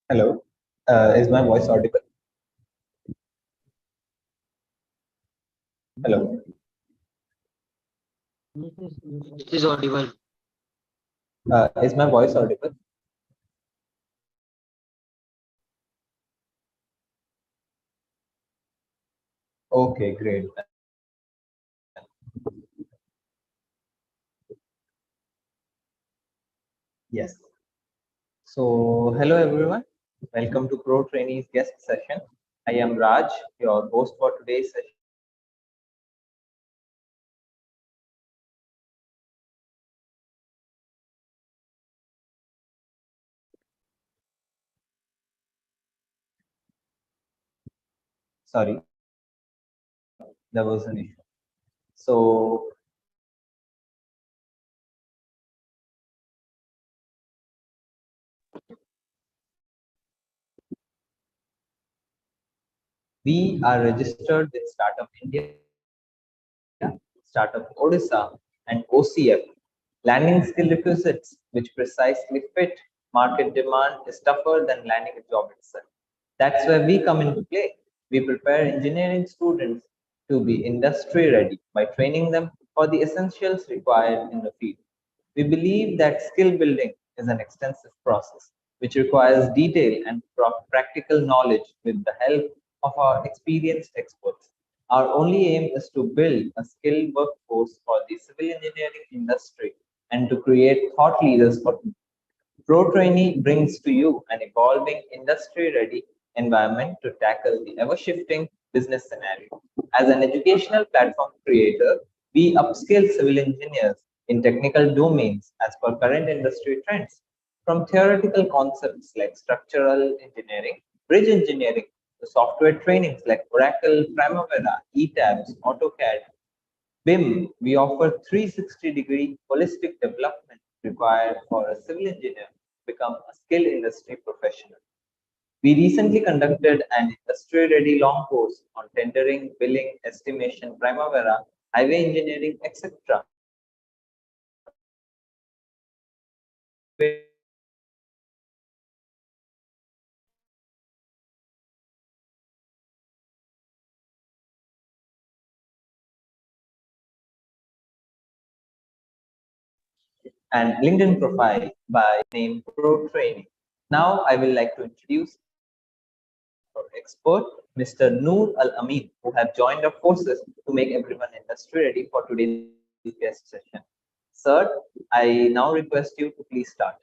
Hello, is my voice audible? Hello, It is audible. is my voice audible? Okay, great. Yes. So, hello everyone. Welcome to Protrainy's guest session. I am Raj, your host for today's session. Sorry, there was an issue. So, we are registered with Startup India, Startup Odisha, and OCF. Landing skill requisites which precisely fit market demand is tougher than landing a job itself. That's where we come into play. We prepare engineering students to be industry ready by training them for the essentials required in the field. We believe that skill building is an extensive process which requires detail and practical knowledge with the help of our experienced experts. Our only aim is to build a skilled workforce for the civil engineering industry and to create thought leaders for Protrainy brings to you an evolving industry-ready environment to tackle the ever-shifting business scenario. As an educational platform creator, we upskill civil engineers in technical domains as per current industry trends, from theoretical concepts like structural engineering, bridge engineering, to software trainings like Oracle, Primavera, ETABS, AutoCAD, BIM, we offer 360-degree holistic development required for a civil engineer to become a skilled industry professional. We recently conducted an industry-ready long course on tendering, billing, estimation, Primavera, highway engineering, etc. And LinkedIn profile by name Protrainy. Now I will like to introduce our expert, Mr. Noor Al Amin, who have joined our forces to make everyone industry ready for today's guest session. Sir, I now request you to please start.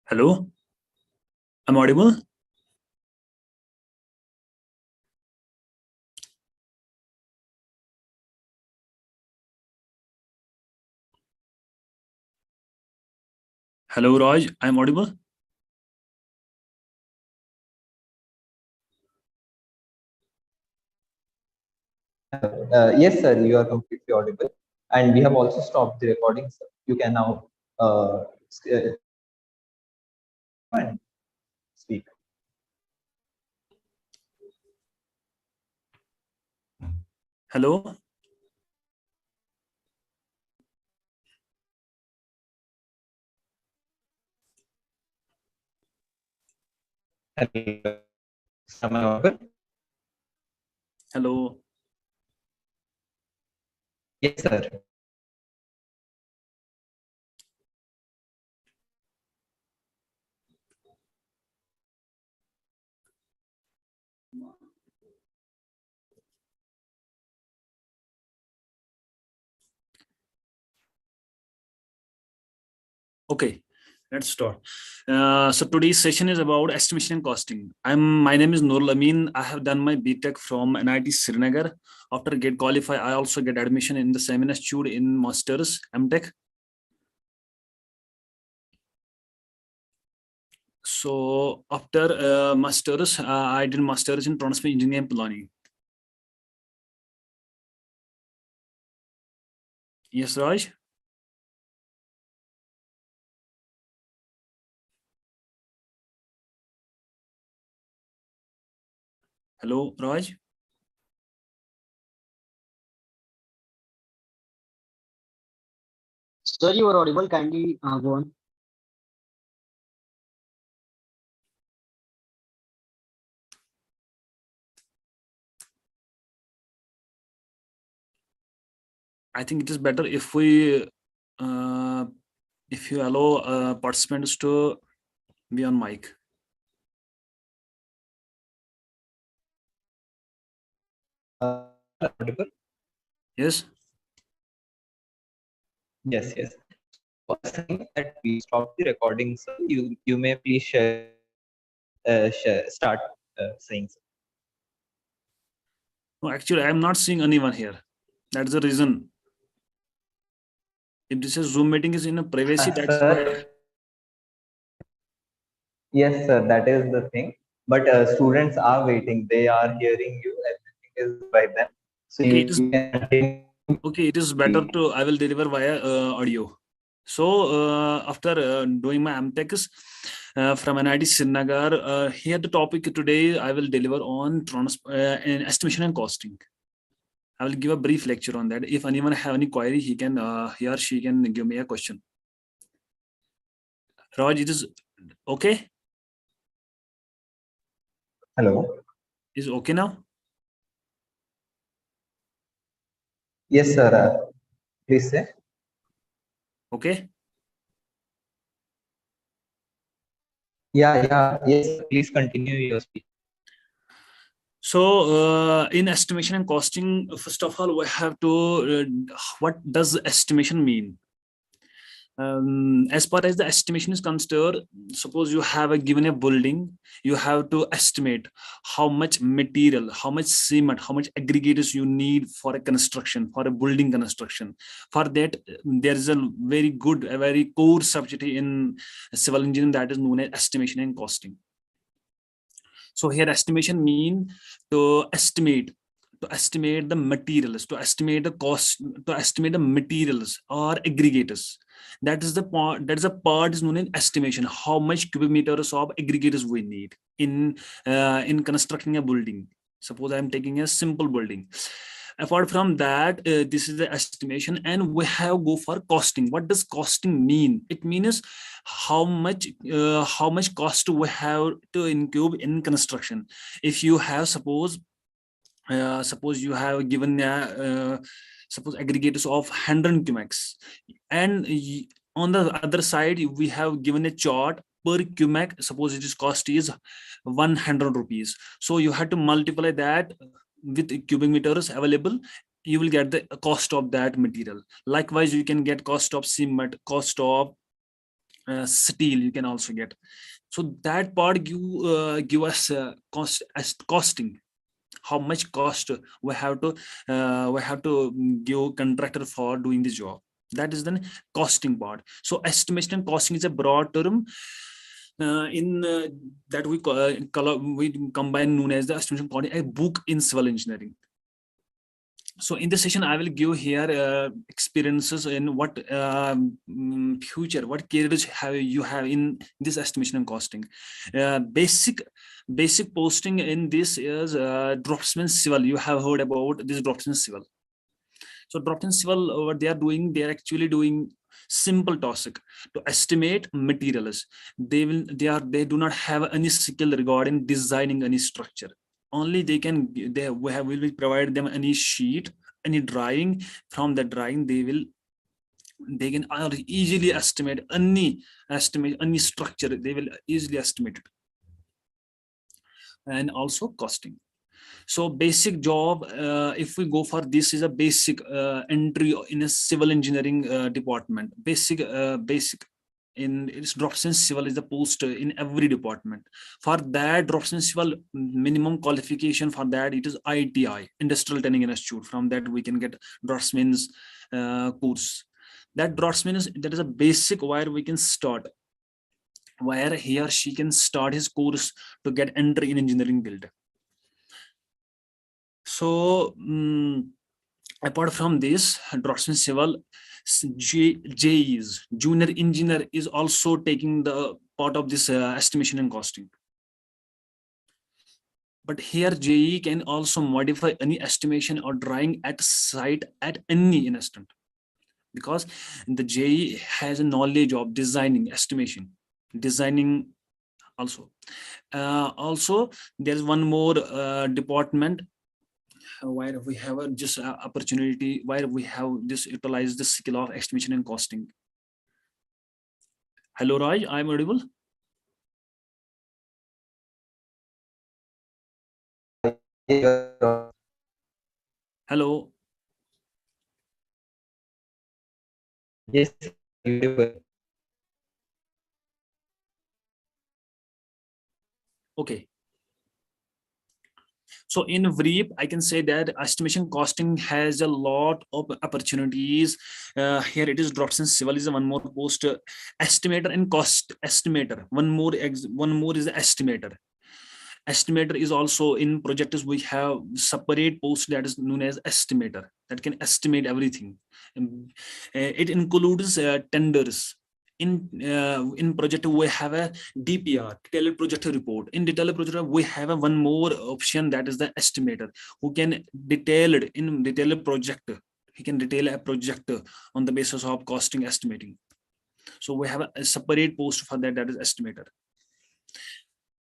Hello, I'm audible. Hello, Raj, I'm audible. Yes, sir, you are completely audible. And we have also stopped the recording, sir. You can now and speak. Hello. Hello. Am I audible? Hello. Yes, sir. Okay, let's start. So today's session is about estimation and costing. My name is Nurul Amin. I have done my BTech from NIT Srinagar. After get qualified, I also get admission in the same institute in Masters MTech. So after Masters, I did Masters in Transport Engineering and Planning. Yes, Raj. Hello, Raj. Sir, you are audible. Kindly go on. I think it is better if we, if you allow participants to be on mic. Audible? Yes. Yes, yes. So, saying that we stopped the recording, sir. You may please start saying. So. No, actually, I am not seeing anyone here. That's the reason. If this is Zoom meeting is in a privacy, that's why. Sir, yes, sir, that is the thing. But students are waiting. They are hearing you. Everything is by them. So Okay, you can continue. okay. It is better to I will deliver via audio. So after doing my MTech from NIT Srinagar, here the topic today I will deliver on estimation and costing. I will give a brief lecture on that. If anyone have any query, he or she can give me a question. Raj, it is okay? Hello. Is okay now? Yes, sir. Please say. Okay. Yeah, yeah. Yes, sir. Please continue your speech. So in estimation and costing, first of all, we have to, what does estimation mean? As far as the estimation is concerned, suppose you have a given a building, you have to estimate how much material, how much cement, how much aggregators you need for a construction, for a building construction. For that, there is a very core subject in civil engineering that is known as estimation and costing. So here estimation mean to estimate the materials, to estimate the cost, to estimate the materials or aggregators. That is the part. That is a part is known as estimation. How much cubic meters of aggregators we need in constructing a building. Suppose I am taking a simple building. Apart from that, this is the estimation, and we have go for costing. What does costing mean? It means how much cost we have to incur in construction. If you have suppose you have given suppose aggregators of 100 cumex, and on the other side we have given a chart per cumex. Suppose it is cost is 100 rupees, so you have to multiply that with cubic meters available. You will get the cost of that material. Likewise, you can get cost of cement, cost of steel you can also get. So that part give us cost as costing, how much cost we have to give contractor for doing this job. That is the costing part. So estimation and costing is a broad term in that we combine known as the estimation called a book in civil engineering. So in this session, I will give here experiences in what future, what careers you have in this estimation and costing. Basic posting in this is draftsman civil. You have heard about this draftsman civil. So draftsman civil, what they are doing, they are actually doing simple task to estimate materials. They do not have any skill regarding designing any structure. Only they can, will provide them any sheet, any drawing. From the drawing they can easily estimate any structure. They will easily estimate it. And also costing. So basic job, if we go for this, is a basic entry in a civil engineering department. Basic in its draftsman civil is the post in every department. For that draftsman civil, minimum qualification for that, it is ITI, Industrial Training Institute. From that we can get draftsman's course. That draftsman is a basic where we can start, where he or she can start his course to get entry in engineering field. So apart from this, draftsman civil, JEs, junior engineer, is also taking the part of this estimation and costing. But here JE can also modify any estimation or drawing at site at any instant, because the JE has a knowledge of designing, estimation, designing also. Also, there's one more department where we have a just opportunity, where we have this utilize the skill of estimation and costing. Hello, Raj, I'm audible. Hello. Yes, you. Okay. So in brief, I can say that estimation costing has a lot of opportunities. Here it is draftsman civil is one more post, estimator and cost estimator. One more is the estimator. Estimator is also in projects. We have separate post that is known as estimator, that can estimate everything. It includes tenders. In project we have a DPR, detailed project report. In detailed project we have a one more option, that is the estimator, who can detailed project. He can detail a project on the basis of costing estimating. So we have a separate post for that, that is estimator.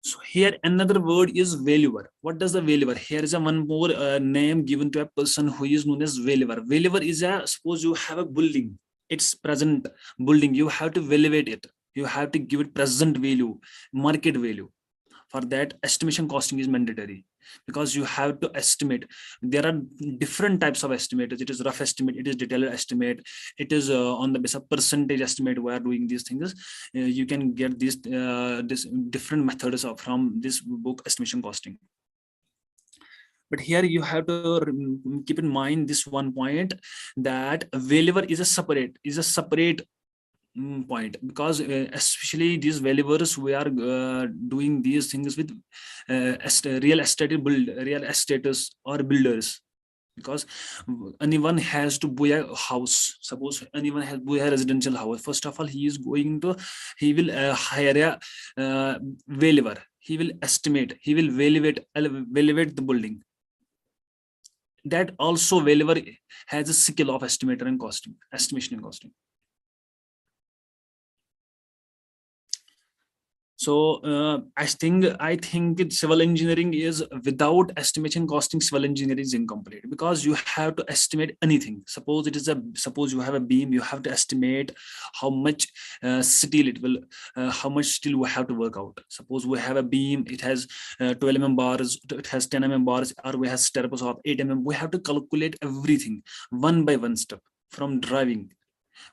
So here another word is valuer. What does the valuer? Here is a one more name given to a person who is known as valuer. Valuer is a, suppose you have a building, its present building, you have to evaluate it. You have to give it present value, market value. For that, estimation costing is mandatory, because you have to estimate. There are different types of estimators. It is rough estimate, it is detailed estimate, it is on the basis of percentage estimate. We are doing these things. You can get this different methods from this book, estimation costing. But here you have to keep in mind this one point, that valuer is a separate point, because especially these valuers, we are doing these things with real estate or builders, because anyone has to buy a house. Suppose anyone has buy a residential house, first of all he will hire a valuer. He will estimate, he will evaluate the building. That also valuer has a skill of estimator and costing, estimation and costing. So I think civil engineering is, without estimation costing, civil engineering is incomplete, because you have to estimate anything. Suppose you have a beam, you have to estimate how much steel it will, how much steel we have to work out. Suppose we have a beam, it has 12 mm bars, it has 10 mm bars, or we have stairs of 8 mm. We have to calculate everything one by one step from driving.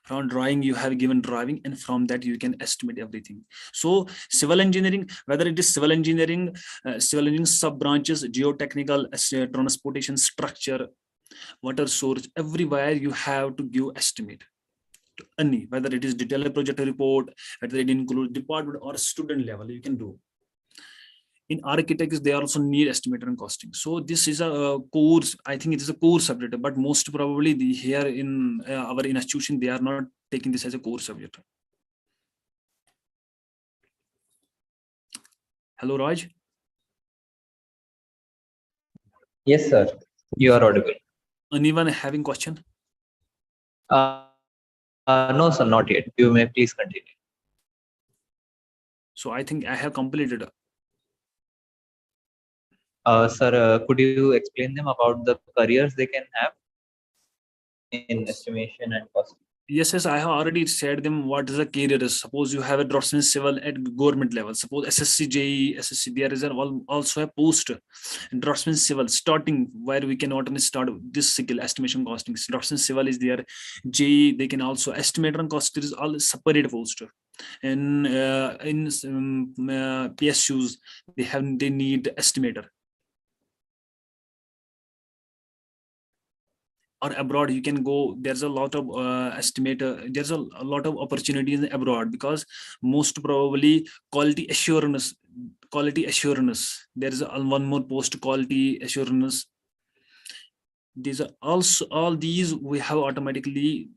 From drawing, you have given drawing, and from that you can estimate everything. So civil engineering, whether it is civil engineering sub branches, geotechnical, transportation, structure, water source, everywhere you have to give estimate to any, whether it is detailed project report, whether it includes department or student level, you can do. In architects, they also need estimator and costing. So this is a course, I think it is a core subject, but most probably here in our institution, they are not taking this as a core subject. Hello, Raj. Yes, sir. You are audible. Anyone having question? No, sir, not yet. You may please continue. So I think I have completed. Sir, could you explain them about the careers they can have in estimation and costing? Yes, I have already said them what is a career is. Suppose you have a draftsman civil at government level. Suppose SSC, JE, SSC, there is also a post draftsman civil starting where we can automatically start this skill estimation costing. Draftsman civil is there. JE, they can also estimate and cost. There is all separate post. And in PSUs, they need estimator. Or abroad, you can go, there's a lot of estimator, there's a lot of opportunities abroad, because most probably quality assurance, there is one more post, quality assurance. These are also, all these we have automatically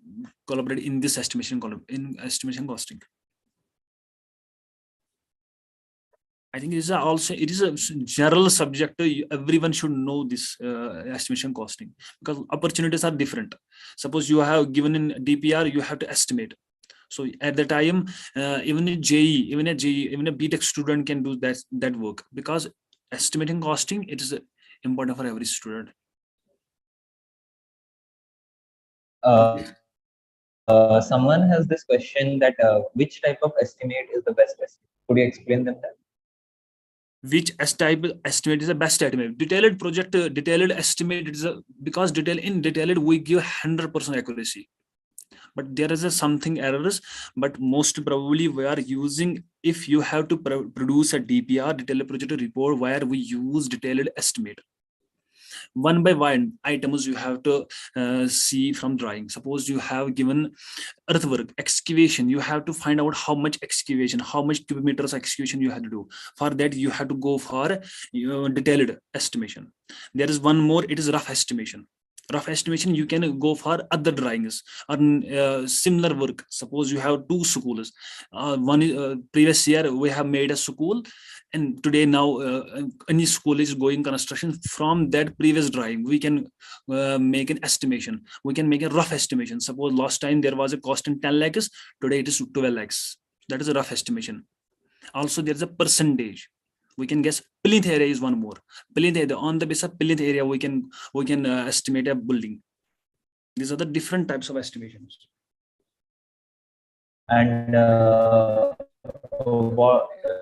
collaborated in this estimation column, in estimation costing. I think it is a general subject. Everyone should know this estimation costing, because opportunities are different. Suppose you have given in DPR, you have to estimate. So at the time, even a JE, even a BTech student can do that work, because estimating costing, it is important for every student. Someone has this question that which type of estimate is the best estimate? Could you explain them that? Which type of estimate is the best estimate? Detailed project, detailed estimate is because detailed we give 100% accuracy, but there is something errors. But most probably we are using, if you have to produce a DPR, detailed project report, where we use detailed estimate. One by one items you have to see from drawing. Suppose you have given earthwork excavation, you have to find out how much excavation, how much cubic meters excavation you have to do. For that you have to go for detailed estimation. There is one more, it is rough estimation. Rough estimation, you can go for other drawings or similar work. Suppose you have two schools, previous year we have made a school, and today now any school is going construction. From that previous drawing we can make an estimation, we can make a rough estimation. Suppose last time there was a cost in 10 lakhs, today it is 12 lakhs. That is a rough estimation. Also there's a percentage, we can guess. Plinth area is one more. Plinth area, on the basis of plinth area we can estimate a building. These are the different types of estimations. And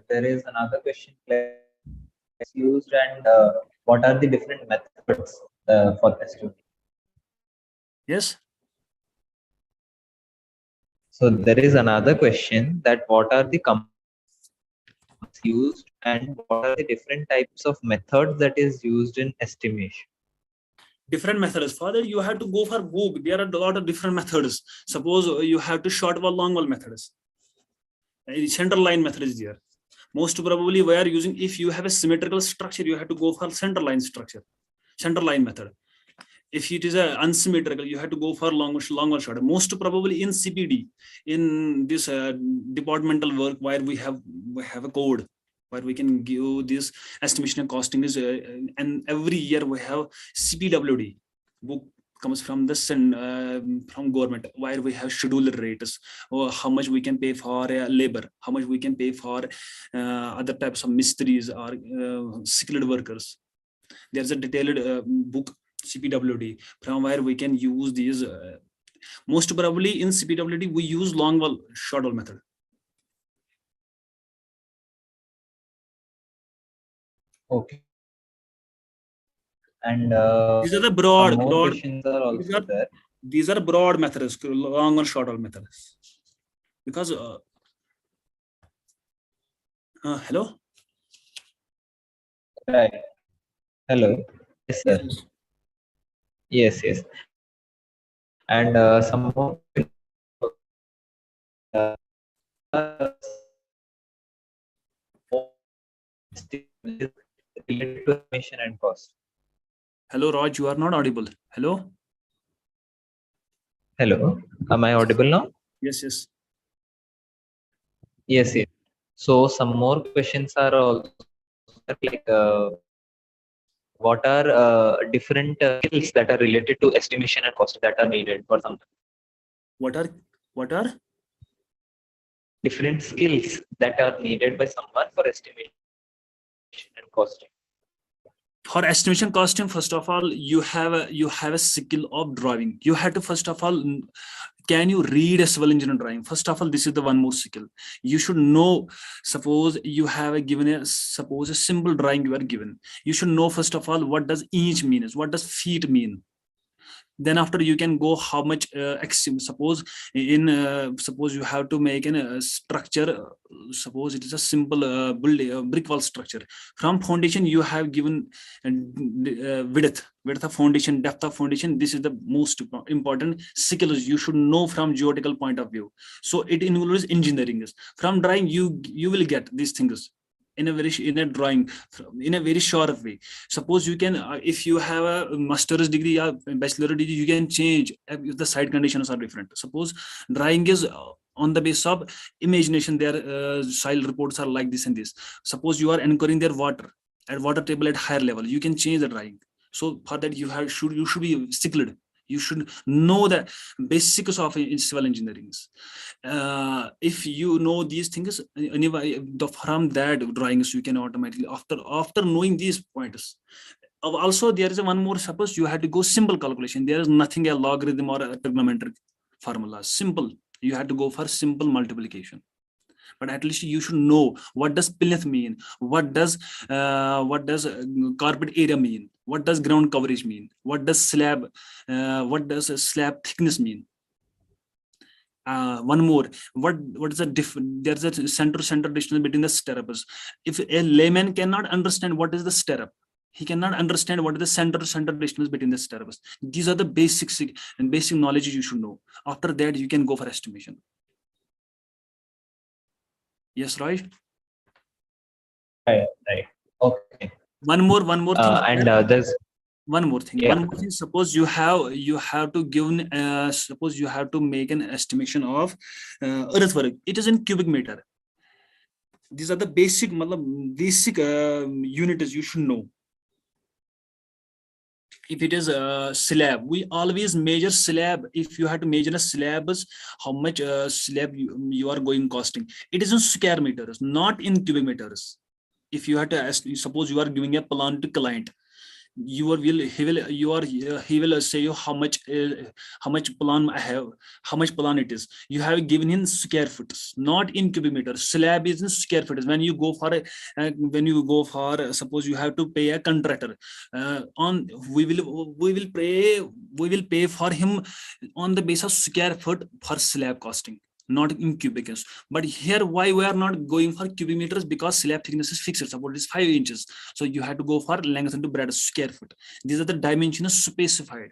there is another question, like used, and what are the different methods for estimate? Yes. So there is another question, that what are the companies used and what are the different types of methods that is used in estimation? Different methods. Father, you have to go for book. There are a lot of different methods. Suppose you have to short wall, long wall methods. Center line method is there. Most probably we are using, if you have a symmetrical structure, you have to go for center line structure, center line method. If it is a unsymmetrical, you have to go for long wall short. Most probably in CPD, in this departmental work, where we have a code where we can give this estimation and costing is, and every year we have CPWD book comes from this, and from government, where we have scheduled rates, or how much we can pay for labor, how much we can pay for other types of mysteries or skilled workers. There's a detailed book, CPWD, from where we can use these. Most probably in CPWD we use long wall short wall method. Okay. And These are the broad questions are also there. These are broad methods, long or short or methods. Because hello. Right. Hello. Yes, Yes, sir. yes. Yes, yes. And some more questions uh, related to estimation and cost. Hello, Raj. You are not audible. Hello. Hello. Am I audible now? Yes, yes. Yes, yes. So some more questions are also there, like what are different skills that are related to estimation and cost that are needed for some What are what are different skills that are needed by someone for estimation and costing. for estimation costing? First of all, you have a skill of drawing. You have to first of all, can you read a civil engineer drawing? First of all, this is the one more skill. You should know. Suppose you have a given suppose a simple drawing you are given. You should know first of all what does inch mean, what does feet mean. Then after you can go how much suppose in suppose you have to make a structure, suppose it is a simple building brick wall structure. From foundation you have given width of foundation, depth of foundation. This is the most important skills you should know from geological point of view. So it involves engineering. From drawing you will get these things in a drawing in a very short way. Suppose you can if you have a master's degree or bachelor degree, you can change if the site conditions are different. Suppose drawing is on the base of imagination, their soil reports are like this and this. Suppose you are encouraging their water at water table at higher level, you can change the drawing. So for that you should be skilled. You should know the basics of civil engineering. If you know these things, anyway, from that drawings you can automatically after knowing these points. Also there is one more. Suppose you had to go simple calculation, there is nothing a logarithm or a trigonometric formula. Simple, you had to go for simple multiplication. But at least you should know what does plinth mean, what does carpet area mean, what does ground coverage mean, what does a slab thickness mean. One more, what is the there's a center distance between the stirrups. If a layman cannot understand what is the stirrup, he cannot understand what is the center distance between the stirrups. These are the basics and basic knowledge you should know. After that you can go for estimation. Yes, Raj. Right, right. Okay. One more thing And after. there's yeah. One more thing. Suppose you have to give suppose you have to make an estimation of earthwork. It is in cubic meter. These are the basic units you should know. If it is a slab, we always measure slab. If you have to measure a slab, how much slab you are going costing. It is in square meters, not in cubic meters. If you have to ask, suppose you are giving a plan to client, he will say you how much plan I have, how much plan it is. You have given in square foot, not in cubic meters. Slab is in square foot. When you go for suppose you have to pay a contractor, on we will pay for him on the basis of square foot for slab costing, not in cubic meters. But here, why we are not going for cubic meters? Because slab thickness is fixed. Suppose it is 5 inches. So you have to go for length into breadth, square foot. These are the dimensions specified.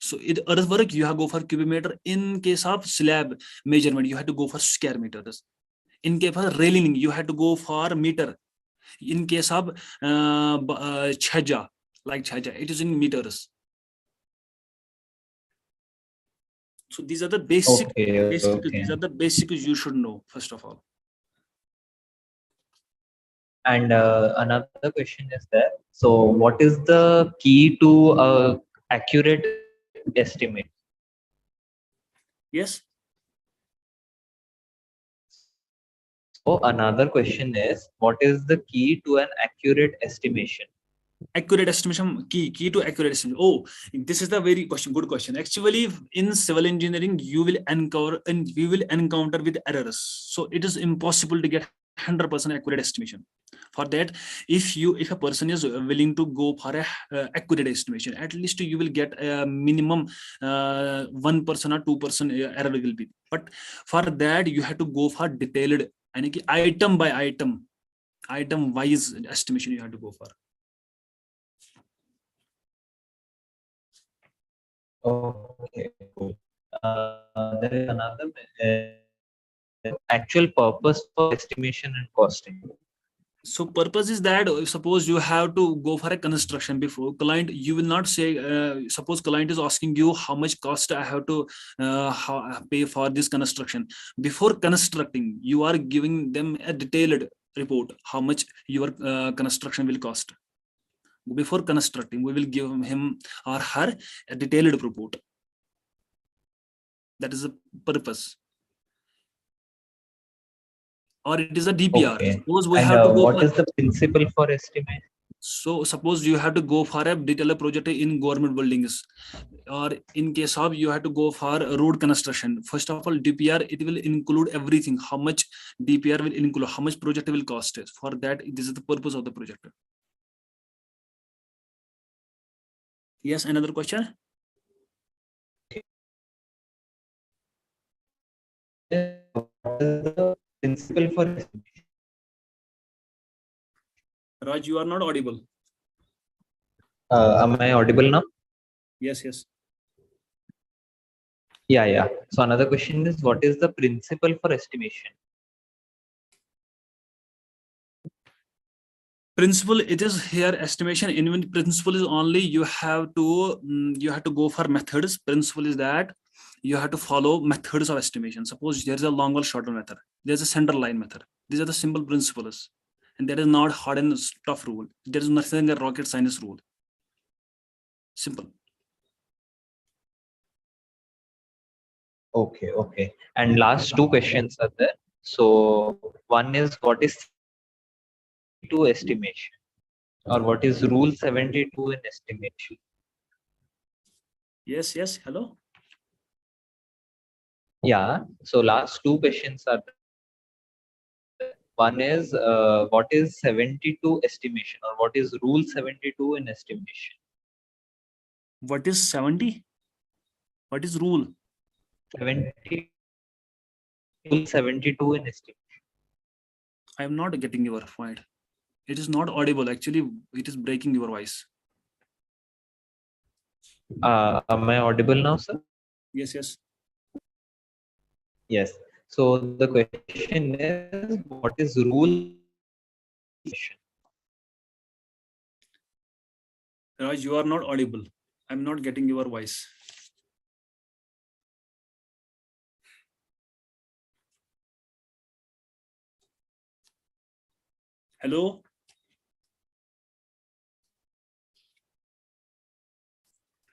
So in earthwork, you have to go for cubic meter. In case of slab measurement, you have to go for square meters. In case of railing, you have to go for meter. In case of chaja, like chaja, it is in meters. So these are the basic. These are the basics you should know first of all. And another question is there. So, what is the key to accurate estimate? Yes. So, another question is, what is the key to an accurate estimation? Accurate estimation, key to accurate estimation. Oh, this is the very good question. Actually, in civil engineering, you will encounter with errors. So it is impossible to get 100% accurate estimation. For that, if a person is willing to go for a accurate estimation, at least you will get a minimum 1% or 2% error will be. But for that you have to go for detailed, and item by item wise estimation you have to go for. Okay, cool. There is another actual purpose for estimation and costing. So purpose is that suppose you have to go for a construction before client, you will not say suppose client is asking you how much cost I have to pay for this construction. Before constructing, you are giving them a detailed report how much your construction will cost. Before constructing, we will give him or her a detailed report. That is the purpose. Or it is a DPR. Okay. Suppose we And have to go what for, is the principle for estimate? so suppose you have to go for a detailed project in government buildings, or in case of you have to go for road construction. First of all, DPR, it will include everything. How much DPR will include, how much project will cost. For that, this is the purpose of the project. Yes, another question. What is the principle for estimation? Raj, you are not audible. Am I audible now? Yes, yes. Yeah. So another question is, what is the principle for estimation? Principle, it is here estimation. In principle is only you have to go for methods. Principle is that you have to follow methods of estimation. Suppose there is a long or shorter method, there's a center line method. These are the simple principles, and there is not hard and tough rule. There is nothing a rocket science rule. Simple. Okay. And last two questions are there. So one is, what is 72 estimation, or what is rule 72 in estimation? Yes. Hello. Yeah. So last two questions are there. One is, what is 72 estimation, or what is rule 72 in estimation? What is 70? What is rule 70, rule 72 in estimation. I am not getting your point. It is not audible. Actually, it is breaking your voice. Am I audible now, sir? Yes. Yes. So the question is, what is rule? Raj, you are not audible. I'm not getting your voice. Hello.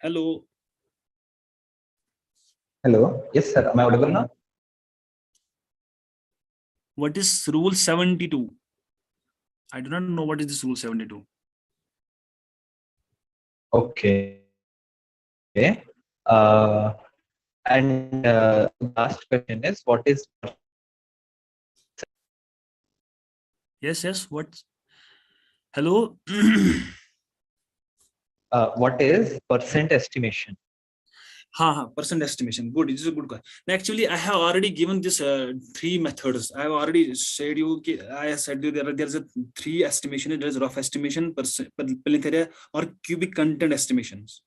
Hello. Yes, sir. Am I audible now? What is rule 72? I do not know what is this rule 72. Okay. And last question is, what is? Yes. What? Hello. What is percent estimation? Percent estimation. Good. It is a good question. Actually, I have already given this 3 methods. I have already said you. I said you there is a 3 estimation. There is rough estimation, plinth area, or cubic content estimations.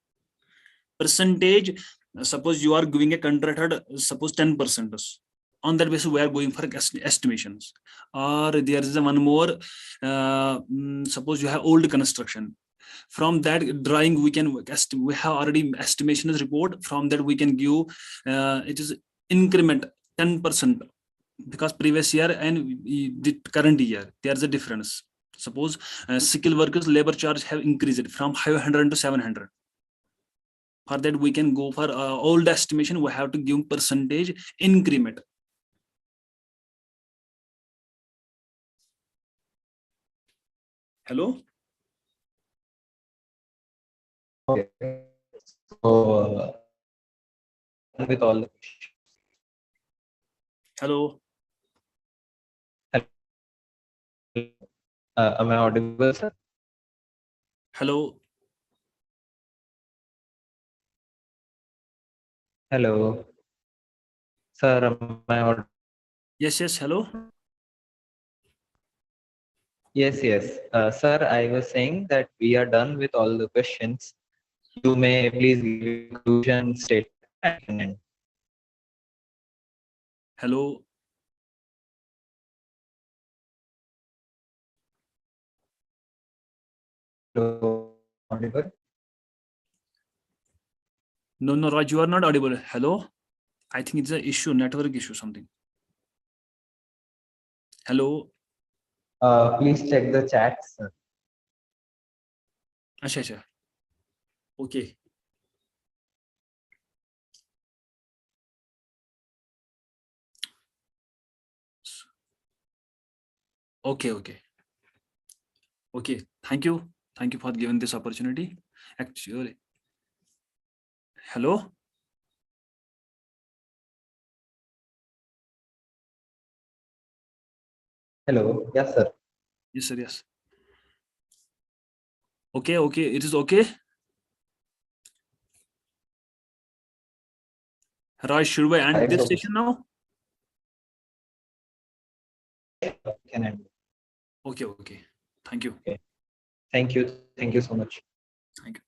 Percentage. Suppose you are giving a contractor, suppose 10%. On that basis, we are going for estimations. Or there is one more. Suppose you have old construction. From that drawing, we can we have already estimation report. From that, we can give it is increment 10%, because previous year and the current year there's a difference. Suppose skilled workers labor charge have increased from 500 to 700. For that, we can go for old estimation. We have to give percentage increment. Hello. Okay. So with all the questions. Hello. Am I audible, sir? Hello. Hello. Sir, am I audible? Yes, yes. Hello. Yes, yes. Sir, I was saying that we are done with all the questions. You may please give your conclusion statement and we can end. Hello. Hello, audible? No, no, Raj, you are not audible. Hello. I think it's an issue, network issue, something. Hello. Please check the chat, sir. Acha, acha. Okay. Okay, okay. Okay. Thank you. Thank you for giving this opportunity. Actually, hello. Hello. Yes, sir. Yes, sir. Yes. Okay, okay. It is okay. Raj, should we end It's this okay. session now? We can end. Okay, okay. Thank you. Okay. Thank you. Thank you so much. Thank you.